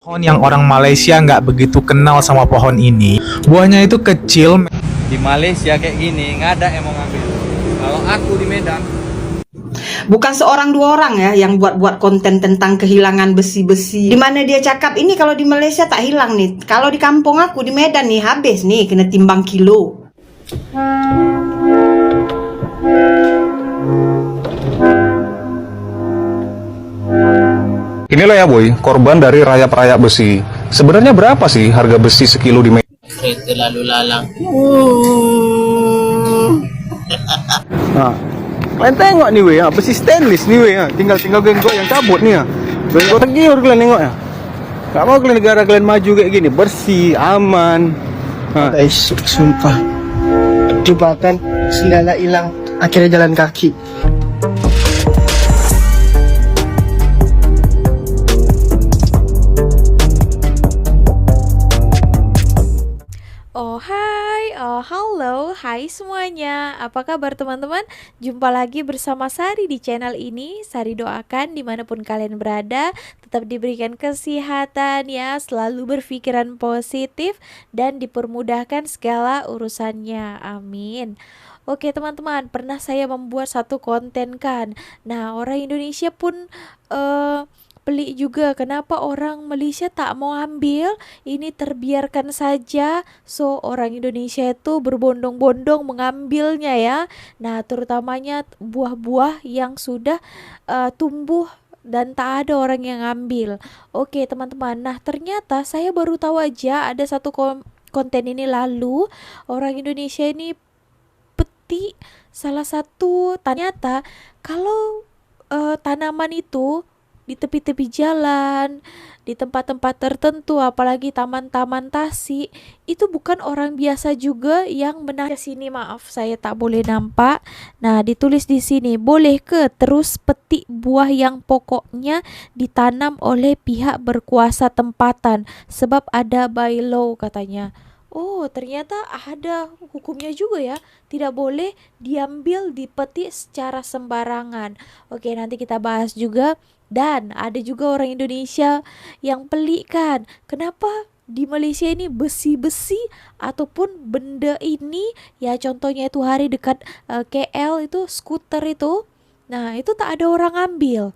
Pohon yang orang Malaysia nggak begitu kenal sama pohon ini. Buahnya itu kecil. Di Malaysia kayak gini nggak ada yang mau ngambil. Kalau aku di Medan, bukan seorang dua orang ya yang buat konten tentang kehilangan besi-besi. Dimana dia cakap ini kalau di Malaysia tak hilang nih, kalau di kampung aku di Medan nih habis nih, kena timbang kilo. Ini loh ya boy, korban dari rayap-rayap besi. Sebenarnya berapa sih harga besi sekilo di Medan? Kereta lalu lalang. Nah, kalian tengok nih weh, besi stainless nih weh, tinggal genggok yang cabut nih ya. Genggok lagi baru kalian tengok ya. Gak mau kalian negara kalian maju kayak gini, bersih, aman. Guys, sumpah jebakan sendala hilang, akhirnya jalan kaki. Halo, hai semuanya. Apa kabar teman-teman? Jumpa lagi bersama Sari di channel ini. Sari doakan dimanapun kalian berada tetap diberikan kesehatan ya, selalu berpikiran positif dan dipermudahkan segala urusannya. Amin. Oke teman-teman, pernah saya membuat satu konten kan. Nah, orang Indonesia pun pelik juga, kenapa orang Malaysia tak mau ambil, ini terbiarkan saja. So orang Indonesia itu berbondong-bondong mengambilnya ya. Nah terutamanya buah-buah yang sudah tumbuh dan tak ada orang yang ambil. Oke teman-teman, nah ternyata saya baru tahu aja ada satu konten ini lalu orang Indonesia ini petik salah satu, ternyata kalau tanaman itu di tepi-tepi jalan, di tempat-tempat tertentu, apalagi taman-taman tasik, itu bukan orang biasa juga yang benar. Sini maaf saya tak boleh nampak. Nah, ditulis di sini, boleh ke terus petik buah yang pokoknya ditanam oleh pihak berkuasa tempatan sebab ada by law katanya. Oh, ternyata ada hukumnya juga ya. Tidak boleh diambil, dipetik secara sembarangan. Oke, nanti kita bahas juga. Dan ada juga orang Indonesia yang pelik kan. Kenapa di Malaysia ini besi-besi ataupun benda ini, ya contohnya itu hari dekat KL itu skuter itu. Nah, itu tak ada orang ambil.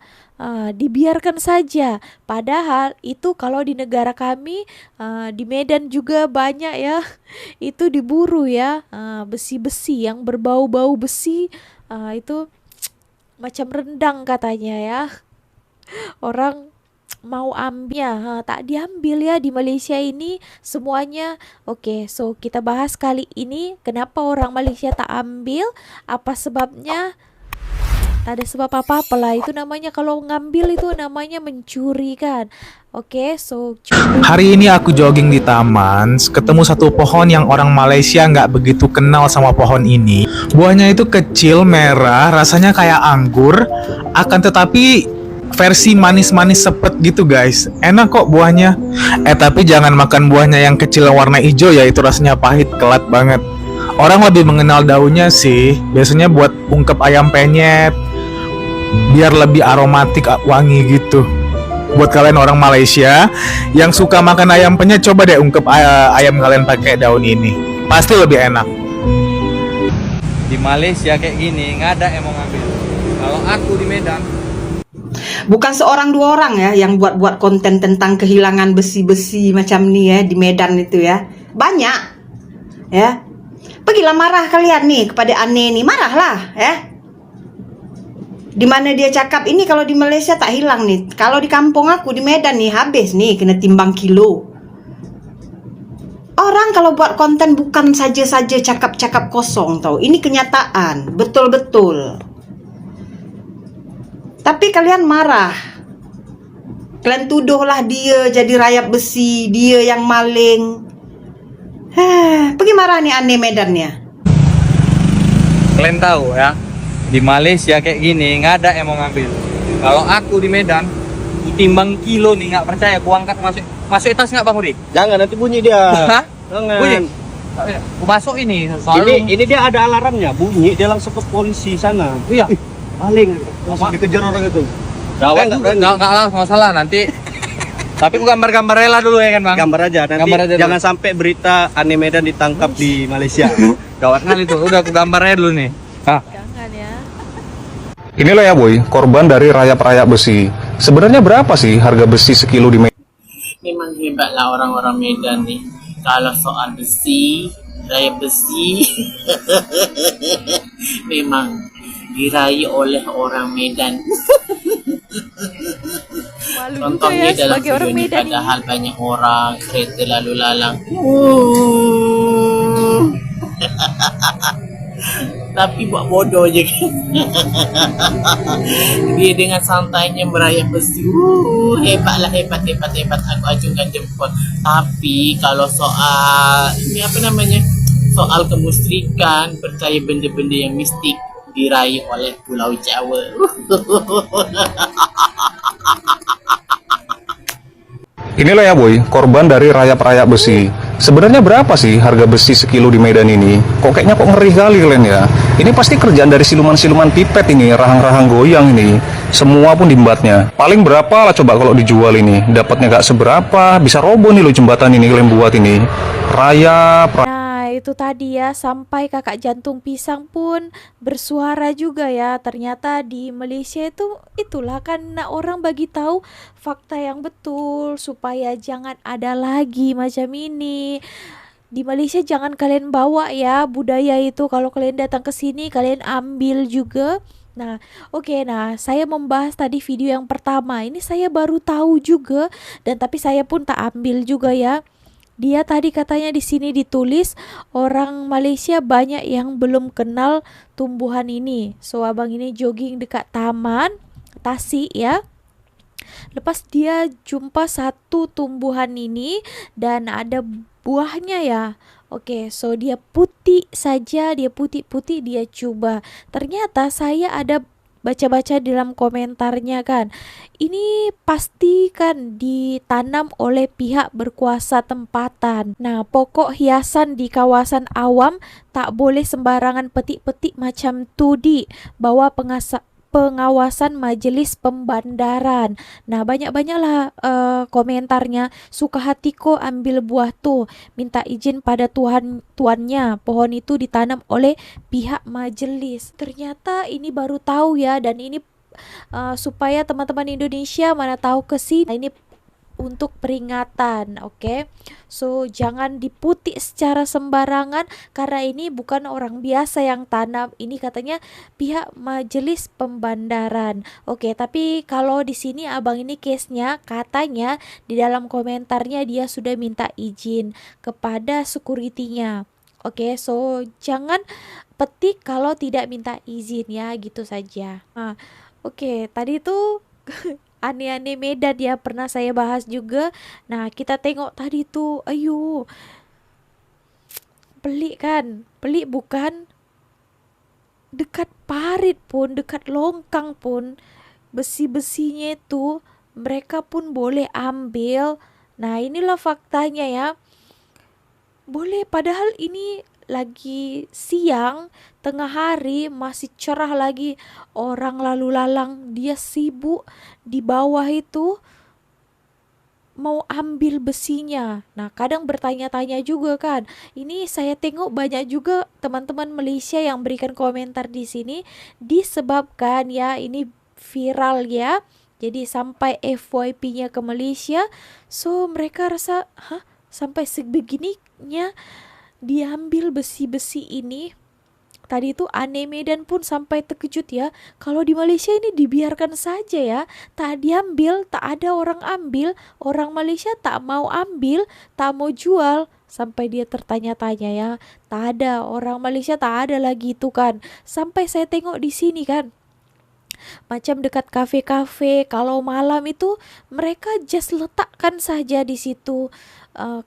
Dibiarkan saja. Padahal itu kalau di negara kami, di Medan juga banyak ya, itu diburu ya, besi-besi yang berbau-bau besi, itu macam rendang katanya ya. Orang mau ambil, tak diambil ya di Malaysia ini semuanya. Oke, so kita bahas kali ini kenapa orang Malaysia tak ambil, apa sebabnya. Tak ada sebab apa-apa lah, itu namanya kalau ngambil itu namanya mencuri kan. Oke, so Hari ini aku jogging di taman, ketemu satu pohon yang orang Malaysia nggak begitu kenal sama pohon ini. Buahnya itu kecil, merah, rasanya kayak anggur, akan tetapi versi manis-manis sepet gitu guys. Enak kok buahnya. Tapi jangan makan buahnya yang kecil warna hijau ya, itu rasanya pahit, kelat banget. Orang lebih mengenal daunnya sih, biasanya buat ungkep ayam penyet, biar lebih aromatik, wangi gitu. Buat kalian orang Malaysia yang suka makan ayam penyet, coba deh ungkep ayam kalian pakai daun ini, pasti lebih enak. di Malaysia kayak gini nggak ada yang mau ngambil. Kalau aku di Medan, Bukan seorang dua orang ya yang buat konten tentang kehilangan besi-besi macam nih ya di Medan itu ya. Banyak ya. Pergilah marah kalian nih kepada Ane nih, marahlah ya. Dimana dia cakap ini kalau di Malaysia tak hilang nih, kalau di kampung aku di Medan nih habis nih, kena timbang kilo. Orang kalau buat konten bukan saja-saja cakap-cakap kosong tau, ini kenyataan, betul-betul. Tapi kalian marah, kalian tuduhlah dia jadi rayap besi, dia yang maling. Pergi marah nih Ane Medannya. kalian tahu ya, di Malaysia kayak gini nggak ada yang mau ngambil. Kalau aku di Medan, ditimbang kilo nih, nggak percaya, aku angkat masuk tas nggak Bang Udik? Jangan, nanti bunyi dia. Hah? Jangan. Bunyi? Aku masuk ini, soalnya Ini dia ada alarmnya, bunyi dia langsung ke polisi sana. iya. Paling langsung dikejar orang itu. Nggak masalah nanti Tapi ku gambar-gambar rela dulu ya kan bang. Gambar aja nanti. Gambar aja Jangan sampai berita aneh Medan ditangkap di Malaysia. Gawat kali tuh. Udah aku gambarnya dulu nih. Ah. Jangan ya. Inilah ya boy, korban dari rayap-rayap besi. Sebenarnya berapa sih harga besi sekilo di Medan? Memang hebatlah orang-orang Medan nih. Kalau soal besi, raya besi, memang diraih oleh orang Medan. Malu juga Contohnya ya dalam sebagai video orang ini Medan ini. padahal banyak orang kereta lalu lalang. Tapi buat bodoh je kan. Dia dengan santainya merayap besi. Hebatlah, hebat. Aku acungkan jempol. Tapi kalau soal ini apa namanya? Soal kemusyrikan, percaya benda-benda yang mistik diraih oleh Pulau Jawa. Inilah ya boy, korban dari rayap-rayap besi. Sebenarnya berapa sih harga besi sekilo di Medan ini? Kayaknya ngeri kali kalian ya. Ini pasti kerjaan dari siluman-siluman pipet ini, rahang-rahang goyang ini. Semua pun diembatnya. Paling berapa lah coba kalau dijual ini? Dapatnya gak seberapa, bisa roboh nih lo jembatan ini kalian buat ini. Rayap. Nah, itu tadi ya, sampai kakak jantung pisang pun bersuara juga ya. Ternyata di Malaysia itu itulah kan orang bagi tahu fakta yang betul supaya jangan ada lagi macam ini. Di Malaysia jangan kalian bawa ya budaya itu. Kalau kalian datang ke sini kalian ambil juga. Nah, oke, nah saya membahas tadi video yang pertama. Ini saya baru tahu juga dan tapi saya pun tak ambil juga ya. Dia tadi katanya di sini ditulis orang Malaysia banyak yang belum kenal tumbuhan ini. So abang ini jogging dekat taman Tasik ya. Lepas dia jumpa satu tumbuhan ini dan ada buahnya ya. Oke, so dia putih saja, dia putih-putih dia coba. Ternyata saya ada baca-baca dalam komentarnya kan. Ini pasti kan ditanam oleh pihak berkuasa tempatan. Nah, pokok hiasan di kawasan awam tak boleh sembarangan petik-petik macam tu di bawah pengawasan Majelis Pembandaran. Nah, banyak-banyaklah komentarnya. Suka hatiku ambil buah tu, minta izin pada tuannya. Pohon itu ditanam oleh pihak majelis. Ternyata ini baru tahu ya, dan ini supaya teman-teman Indonesia mana tahu ke sini. Nah, ini untuk peringatan, oke? So jangan diputik secara sembarangan karena ini bukan orang biasa yang tanam. Ini katanya pihak Majelis Pembandaran. Oke, tapi kalau di sini abang ini case-nya katanya di dalam komentarnya dia sudah minta izin kepada security-nya. Oke, so jangan petik kalau tidak minta izin ya, gitu saja. Nah, oke, tadi tuh aneh-aneh Medan ya pernah saya bahas juga. Nah, kita tengok tadi tuh, ayo, pelik kan? Pelik bukan? Dekat parit pun, dekat longkang pun, besi-besinya itu mereka pun boleh ambil. Nah, inilah faktanya ya. Boleh, padahal ini lagi siang, tengah hari, masih cerah lagi. Orang lalu lalang, dia sibuk di bawah itu mau ambil besinya. Nah, kadang bertanya-tanya juga kan. Ini saya tengok banyak juga teman-teman Malaysia yang berikan komentar di sini disebabkan ya ini viral ya. Jadi sampai FYP-nya ke Malaysia. So mereka rasa, hah, sampai sebegininya diambil besi-besi ini. Tadi itu aneh Medan pun sampai terkejut ya. Kalau di Malaysia ini dibiarkan saja ya, tak diambil, tak ada orang ambil. Orang Malaysia tak mau ambil, tak mau jual. Sampai dia tertanya-tanya ya, tak ada, orang Malaysia tak ada lagi itu kan. Sampai saya tengok di sini kan, macam dekat kafe-kafe, kalau malam itu mereka just letakkan saja di situ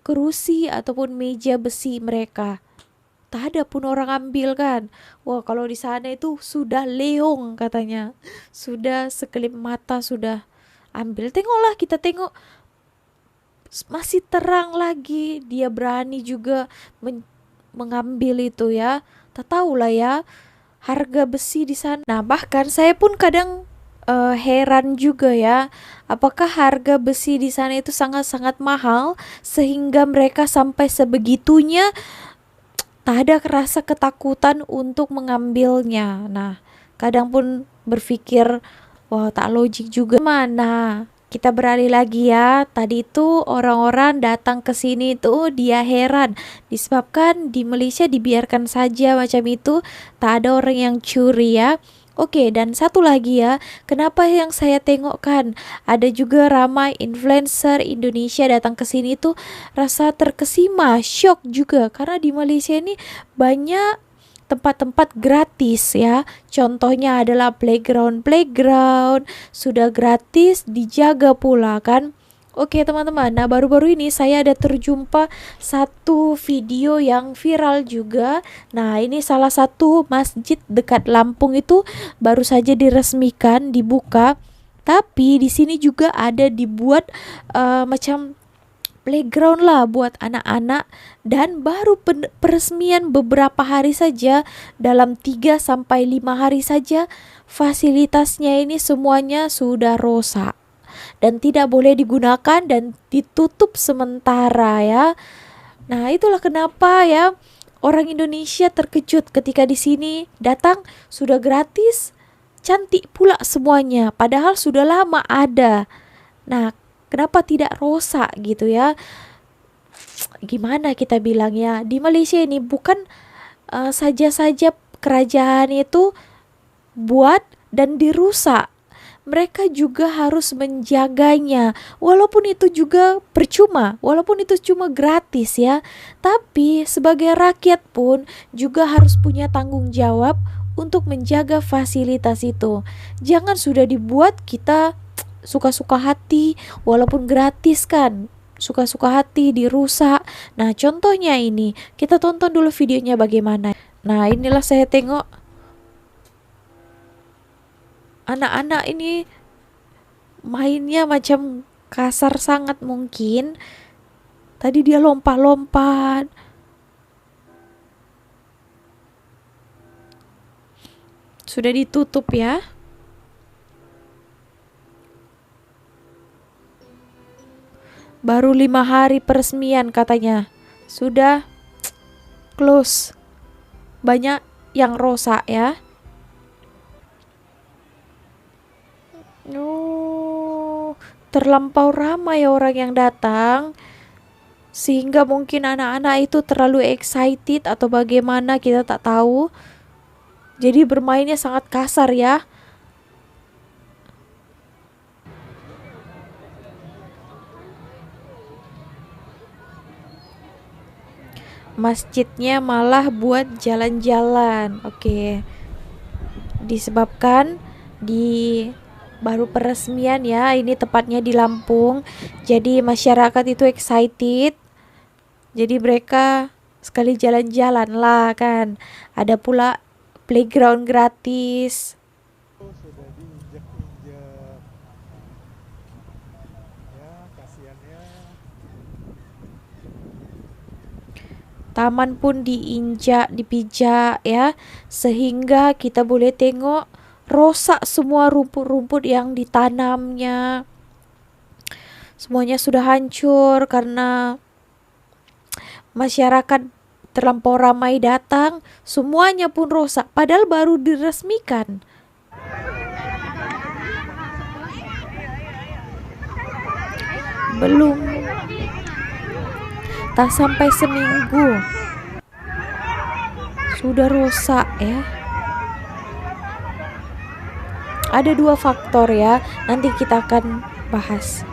kerusi ataupun meja besi mereka. Tak ada pun orang ambil kan. Wah, kalau di sana itu sudah leong katanya. Sudah sekelip mata sudah ambil. Tengoklah, kita tengok masih terang lagi. Dia berani juga mengambil itu ya. Tak tahulah ya harga besi di sana. Nah, bahkan saya pun kadang heran juga ya, apakah harga besi di sana itu sangat-sangat mahal sehingga mereka sampai sebegitunya tak ada rasa ketakutan untuk mengambilnya. Nah, kadang pun berpikir, wah tak logik juga. Mana? Kita beralih lagi ya. Tadi itu orang-orang datang ke sini tuh dia heran disebabkan di Malaysia dibiarkan saja macam itu, tak ada orang yang curi ya. Oke, dan satu lagi ya, kenapa yang saya tengokkan ada juga ramai influencer Indonesia datang ke sini tuh rasa terkesima, shock juga karena di Malaysia ini banyak tempat-tempat gratis ya. Contohnya adalah playground sudah gratis, dijaga pula kan. Oke teman-teman, nah baru-baru ini saya ada terjumpa satu video yang viral juga. Nah ini salah satu masjid dekat Lampung itu baru saja diresmikan, dibuka. Tapi di sini juga ada dibuat macam playground lah buat anak-anak, dan baru peresmian beberapa hari saja, dalam 3 sampai 5 hari saja fasilitasnya ini semuanya sudah rusak dan tidak boleh digunakan dan ditutup sementara ya. Nah, itulah kenapa ya orang Indonesia terkejut ketika di sini datang sudah gratis, cantik pula semuanya padahal sudah lama ada. Nah, kenapa tidak rusak gitu ya? Gimana kita bilangnya? Di Malaysia ini bukan saja-saja kerajaan itu buat dan dirusak. Mereka juga harus menjaganya, walaupun itu juga percuma, walaupun itu cuma gratis ya. Tapi sebagai rakyat pun juga harus punya tanggung jawab untuk menjaga fasilitas itu. Jangan sudah dibuat kita suka-suka hati, walaupun gratis kan, suka-suka hati dirusak. Nah contohnya ini, kita tonton dulu videonya bagaimana. Nah inilah saya tengok anak-anak ini mainnya macam kasar sangat mungkin. Tadi dia lompat-lompat. Sudah ditutup ya. Baru 5 hari peresmian katanya. Sudah close. Banyak yang rusak ya. Terlampau ramai orang yang datang sehingga mungkin anak-anak itu terlalu excited atau bagaimana kita tak tahu. Jadi bermainnya sangat kasar ya. Masjidnya malah buat jalan-jalan. Oke. Disebabkan di baru peresmian ya, ini tepatnya di Lampung. Jadi masyarakat itu excited. Jadi mereka sekali jalan-jalan lah kan. Ada pula playground gratis. Taman pun diinjak, dipijak ya, sehingga kita boleh tengok rosak semua rumput-rumput yang ditanamnya. Semuanya sudah hancur karena masyarakat terlampau ramai datang, semuanya pun rusak padahal baru diresmikan. Belum tak sampai seminggu sudah rusak ya. Ada 2 faktor ya, nanti kita akan bahas.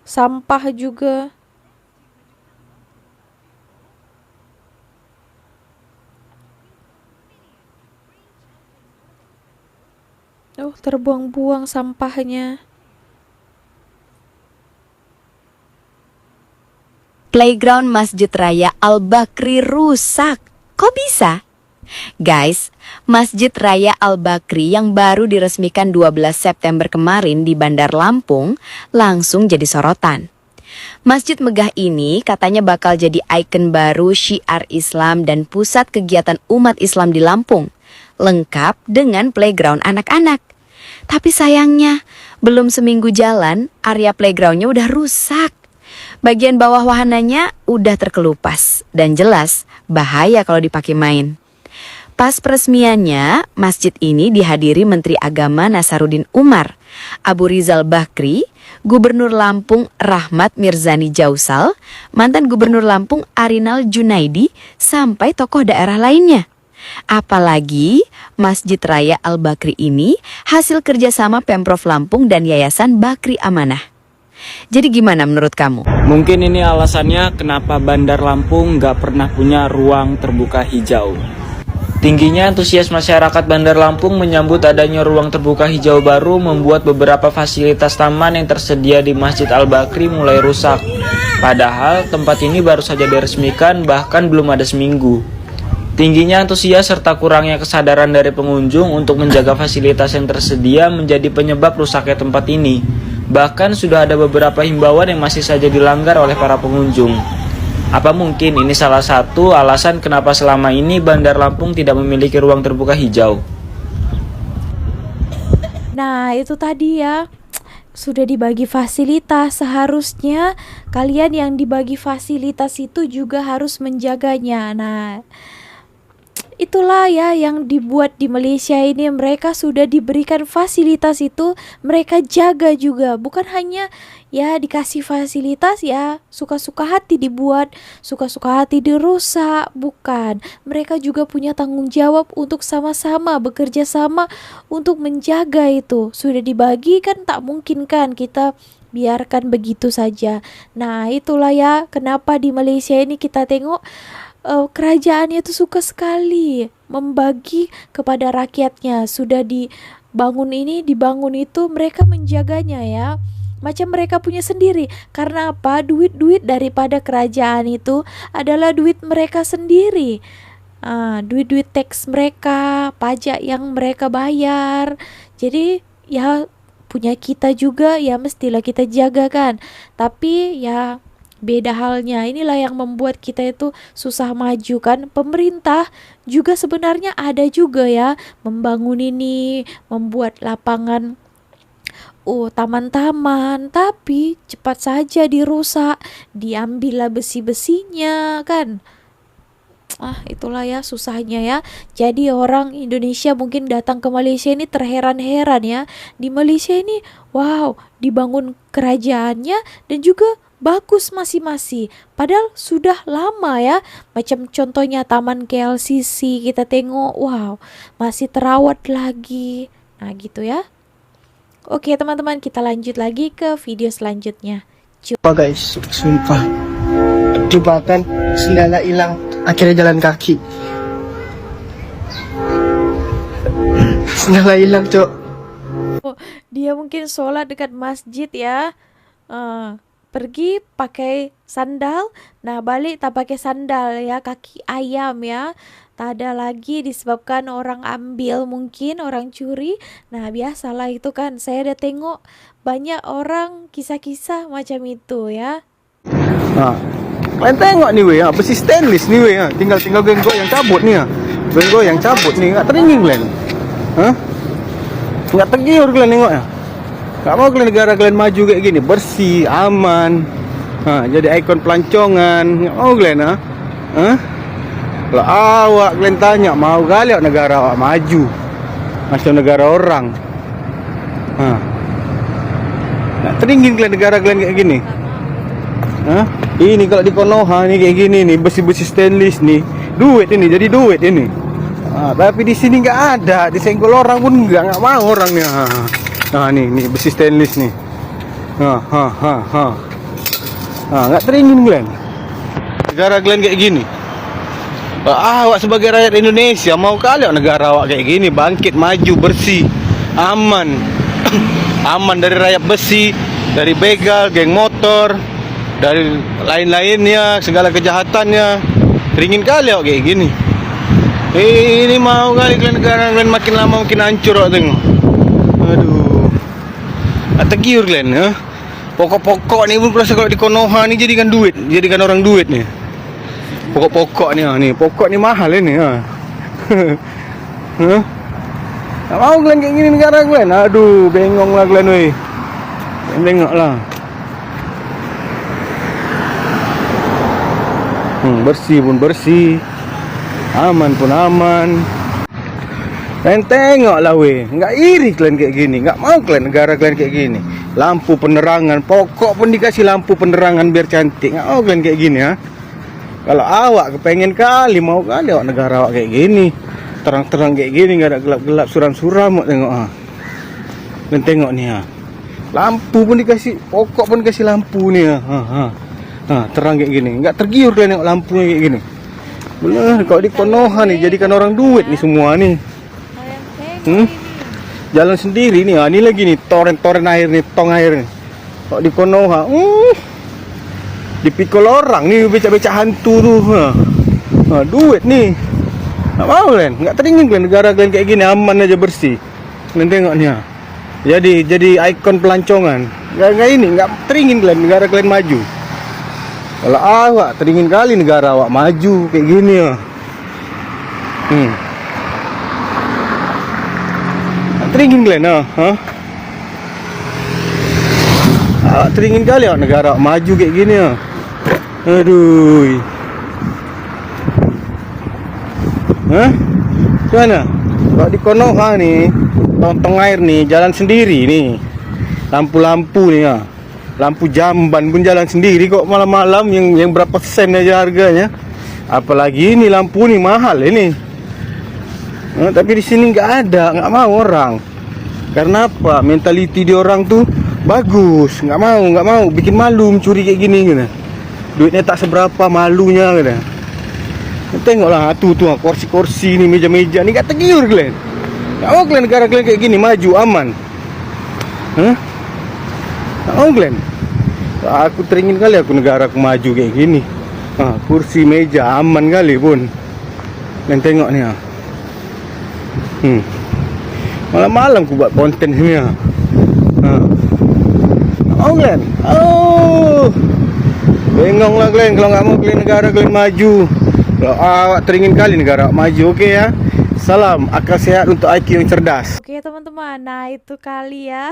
Sampah juga. Terbuang-buang sampahnya. Playground Masjid Raya Al-Bakri rusak. Kok bisa? Guys, Masjid Raya Al-Bakri yang baru diresmikan 12 September kemarin di Bandar Lampung langsung jadi sorotan. Masjid megah ini katanya bakal jadi ikon baru syiar Islam dan pusat kegiatan umat Islam di Lampung, lengkap dengan playground anak-anak. Tapi sayangnya, belum seminggu jalan, area playgroundnya udah rusak. Bagian bawah wahananya udah terkelupas dan jelas bahaya kalau dipakai main. Pas peresmiannya, masjid ini dihadiri Menteri Agama Nasaruddin Umar, Abu Rizal Bakri, Gubernur Lampung Rahmat Mirzani Jausal, mantan Gubernur Lampung Arinal Junaidi, sampai tokoh daerah lainnya. Apalagi Masjid Raya Al-Bakri ini hasil kerjasama Pemprov Lampung dan Yayasan Bakri Amanah. Jadi gimana menurut kamu? Mungkin ini alasannya kenapa Bandar Lampung nggak pernah punya ruang terbuka hijau. Tingginya antusias masyarakat Bandar Lampung menyambut adanya ruang terbuka hijau baru membuat beberapa fasilitas taman yang tersedia di Masjid Al-Bakri mulai rusak. Padahal tempat ini baru saja diresmikan bahkan belum ada seminggu. Tingginya antusias serta kurangnya kesadaran dari pengunjung untuk menjaga fasilitas yang tersedia menjadi penyebab rusaknya tempat ini. Bahkan sudah ada beberapa himbauan yang masih saja dilanggar oleh para pengunjung. Apa mungkin ini salah satu alasan kenapa selama ini Bandar Lampung tidak memiliki ruang terbuka hijau? Nah, itu tadi ya. Sudah dibagi fasilitas, seharusnya kalian yang dibagi fasilitas itu juga harus menjaganya. Nah, itulah ya yang dibuat di Malaysia ini, mereka sudah diberikan fasilitas itu, mereka jaga juga. Bukan hanya ya dikasih fasilitas ya suka-suka hati dibuat, suka-suka hati dirusak, bukan. Mereka juga punya tanggung jawab untuk sama-sama bekerja sama untuk menjaga itu. Sudah dibagi kan, tak mungkin kan kita biarkan begitu saja. Nah, itulah ya kenapa di Malaysia ini kita tengok kerajaannya itu suka sekali membagi kepada rakyatnya. Sudah dibangun ini, dibangun itu, mereka menjaganya ya. Macam mereka punya sendiri. Karena apa? Duit-duit daripada kerajaan itu adalah duit mereka sendiri. Duit-duit teks mereka, pajak yang mereka bayar. Jadi ya punya kita juga ya mestilah kita jaga kan. Tapi ya beda halnya, inilah yang membuat kita itu susah maju kan. Pemerintah juga sebenarnya ada juga ya membangun ini, membuat lapangan taman-taman, tapi cepat saja dirusak, diambillah besi-besinya kan. Itulah ya susahnya ya. Jadi orang Indonesia mungkin datang ke Malaysia ini terheran-heran ya. Di Malaysia ini wow, dibangun kerajaannya dan juga bagus masing-masing. Padahal sudah lama ya. Macam contohnya Taman KLCC kita tengok, wow, masih terawat lagi. Nah gitu ya. Oke teman-teman, kita lanjut lagi ke video selanjutnya. Apa guys, sumpah. Jembatan sendala hilang, akhirnya jalan kaki. Sendala hilang, Cok. Dia mungkin sholat dekat masjid ya. Pergi pakai sandal, nah balik tak pakai sandal ya, kaki ayam ya. Tak ada lagi disebabkan orang ambil, mungkin orang curi. Nah biasalah itu kan, saya udah tengok banyak orang kisah-kisah macam itu ya. Kalian tengok nih weh, besi stainless nih weh, tinggal genggok yang cabut nih ya. Genggok yang cabut nih, nggak teringin kalian. Nggak tergiur kalian nengok ya. Gak mau kalian negara kalian maju kayak gini, bersih, aman, jadi ikon pelancongan. Gak mau kalian Kalau awak kalian tanya, mau kali negara awak maju macam negara orang. Gak teringin kalian negara kalian kayak gini. Ini kalau di Konoha nih kayak gini nih, besi-besi stainless nih, duit ini, jadi duit ini. Tapi di sini nggak ada, disenggol orang pun nggak mau orangnya. Nah nih besi stainless nih. Nggak teringin kalian negara kalian kayak gini. Awak sebagai rakyat Indonesia mau kali negara awak kayak gini, bangkit, maju, bersih, aman. Aman dari rayap besi, dari begal, geng motor, dari lain-lainnya, segala kejahatannya. Teringin kali awak kayak gini. Ini mau kali kalian negara kalian makin lama makin hancur awak tengok. Aduh, tak tergiur kalian ya. Pokok-pokok ni pun rasa kalau di Konoha ni jadikan duit, jadikan orang duit ni. Pokok-pokok ni ni, pokok ni mahal ni ha. Tak mau Glenn kayak gini negara Glenn. Aduh, bengong lah Glenn weh. Tengok lah. Bersih pun bersih. Aman pun aman. Dan tengoklah weh, enggak iri Glenn kayak gini, enggak mau Glenn negara Glenn kayak gini. Lampu penerangan, pokok pun dikasih lampu penerangan biar cantik. Enggak mau Glenn kayak gini ha. Kalau awak kepengen kali, mau kali awak negara awak kayak gini. Terang-terang kayak gini, enggak ada gelap-gelap suram-suram tengok ha. Dan tengok ni ha. Lampu pun dikasih, pokok pun dikasih lampu ni ha. Terang kayak gini. Enggak tergiur Glenn tengok lampunya kayak gini. Bener, kalau di Konoha ni jadikan orang duit ni semua ni. Jalan sendiri ni, ni lagi ni toren air ni, tong air ni. Kalau di Konoha, dipikul orang ni becak-becak hantu tu. Duit ni. Tak mau Glenn, enggak teringin Glenn negara Glenn kayak gini aman aja bersih. Glenn tengok ni ha. Jadi ikon pelancongan. Enggak ini, enggak teringin Glenn negara Glenn maju. Kalau awak teringin kali negara awak maju kayak gini ya. Teringin Glenn ha? Awak teringin kali awak negara awak maju kayak gini ya. Aduh. Mana? Kalau di Konoha ni, tong air ni jalan sendiri ni. Lampu-lampu ni ha. Lampu jamban pun jalan sendiri kok malam-malam yang berapa sen aja harganya. Apalagi ini lampu ni mahal ini. Tapi di sini nggak ada, nggak mau orang. Karena apa? Mentaliti di orang tuh bagus, nggak mau bikin malu mencuri kayak gini gitu. Duitnya tak seberapa, malunya gitu. Tengoklah tuh kursi-kursi ni, meja-meja ni nggak tergiur Glenn. Nggak mau Glenn negara Glenn kayak gini maju aman. Oh Glenn, aku teringin kali aku negara aku maju kayak gini. Kursi meja aman kali pun. Dan tengok ni ha. Malam-malam aku buat konten sini ha. Oh Glenn, bengong lah Glenn kalau nggak mau Glenn negara Glenn maju. Kalau awak teringin kali negara maju, oke ya. Salam akal sehat untuk IQ yang cerdas. Oke teman-teman, nah itu kali ya.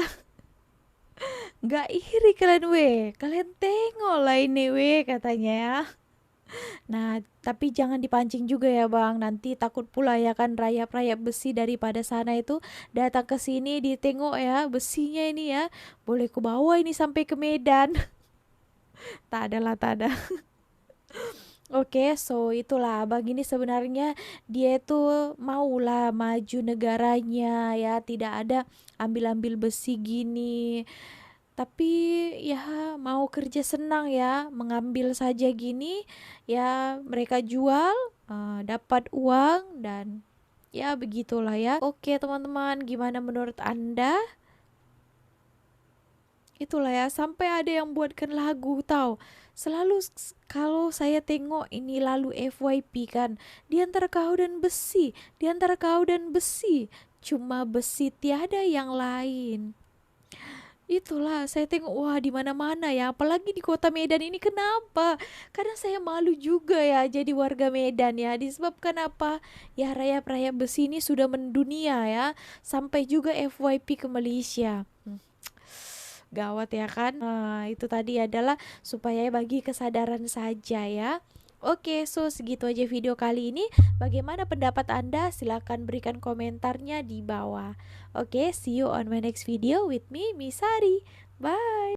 Gak iri kalian weh, kalian tengok lah ini weh katanya ya. Nah tapi jangan dipancing juga ya bang, nanti takut pula ya kan rayap-rayap besi daripada sana itu datang ke sini ditengok ya besinya ini ya, boleh ku bawa ini sampai ke Medan. Tak ada. Oke, so itulah abang ini sebenarnya dia itu maulah maju negaranya ya, tidak ada ambil-ambil besi gini. Tapi ya mau kerja senang ya, mengambil saja gini ya, mereka jual dapat uang dan ya begitulah ya. Oke teman-teman, gimana menurut Anda? Itulah ya, sampai ada yang buatkan lagu tahu. Selalu kalau saya tengok ini lalu FYP kan, di antara kau dan besi, di antara kau dan besi, cuma besi tiada yang lain. Itulah saya tengok, wah di mana-mana ya, apalagi di kota Medan ini. Kenapa? Kadang saya malu juga ya jadi warga Medan ya, disebabkan apa? Ya rayap-rayap besi ini sudah mendunia ya, sampai juga FYP ke Malaysia. Gawat ya kan? Nah, itu tadi adalah supaya bagi kesadaran saja ya. Oke, so segitu aja video kali ini. Bagaimana pendapat Anda? Silahkan berikan komentarnya di bawah. Oke, see you on my next video with me, Misari. Bye!